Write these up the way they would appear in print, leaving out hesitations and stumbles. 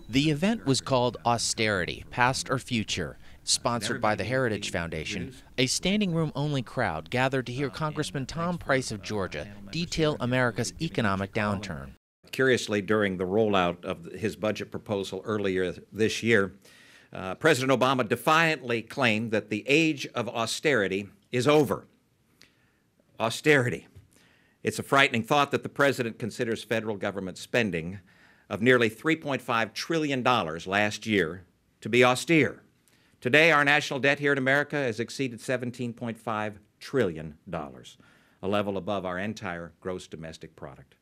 The event was called Austerity, Past or Future, sponsored by the Heritage Foundation. A standing room only crowd gathered to hear Congressman Tom Price of Georgia detail America's economic downturn. Curiously, during the rollout of his budget proposal earlier this year, President Obama defiantly claimed that the age of austerity is over. Austerity. It's a frightening thought that the president considers federal government spending of nearly $3.5 trillion last year to be austere. Today, our national debt here in America has exceeded $17.5 trillion, a level above our entire gross domestic product.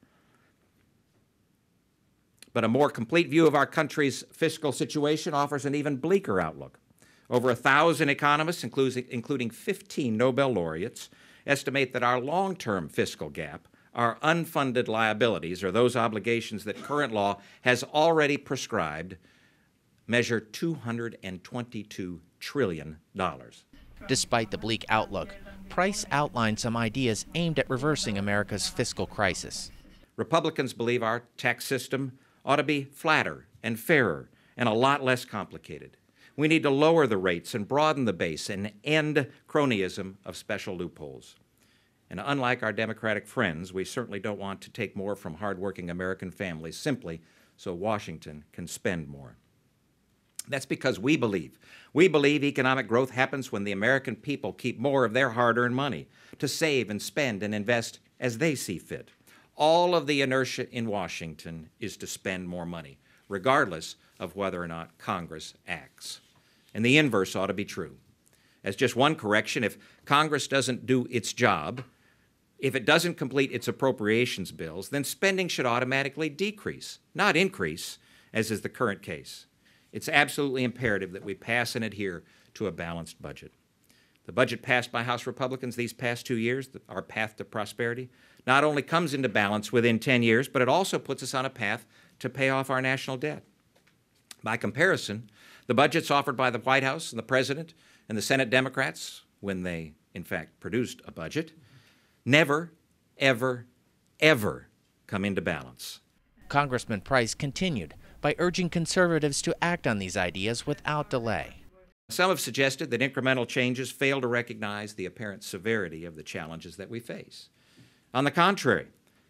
But a more complete view of our country's fiscal situation offers an even bleaker outlook. Over 1,000 economists, including 15 Nobel laureates, estimate that our long-term fiscal gap, our unfunded liabilities, or those obligations that current law has already prescribed, measure $222 trillion. Despite the bleak outlook, Price outlined some ideas aimed at reversing America's fiscal crisis. Republicans believe our tax system ought to be flatter and fairer and a lot less complicated. We need to lower the rates and broaden the base and end cronyism of special loopholes. And unlike our Democratic friends, we certainly don't want to take more from hardworking American families simply so Washington can spend more. That's because we believe economic growth happens when the American people keep more of their hard-earned money to save and spend and invest as they see fit. All of the inertia in Washington is to spend more money, regardless of whether or not Congress acts. And the inverse ought to be true. As just one correction, if Congress doesn't do its job, if it doesn't complete its appropriations bills, then spending should automatically decrease, not increase, as is the current case. It's absolutely imperative that we pass and adhere to a balanced budget. The budget passed by House Republicans these past 2 years, our path to prosperity, not only comes into balance within 10 years, but it also puts us on a path to pay off our national debt. By comparison, the budgets offered by the White House and the President and the Senate Democrats, when they, in fact, produced a budget, never, ever, ever come into balance. Congressman Price continued by urging conservatives to act on these ideas without delay. Some have suggested that incremental changes fail to recognize the apparent severity of the challenges that we face. On the contrary,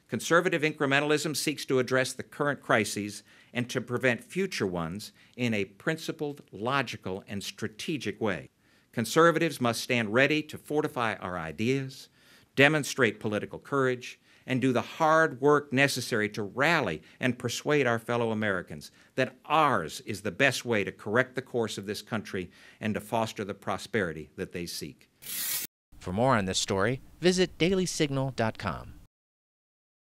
conservative incrementalism seeks to address the current crises and to prevent future ones in a principled, logical, and strategic way. Conservatives must stand ready to fortify our ideas, demonstrate political courage, and do the hard work necessary to rally and persuade our fellow Americans that ours is the best way to correct the course of this country and to foster the prosperity that they seek. For more on this story, visit dailysignal.com.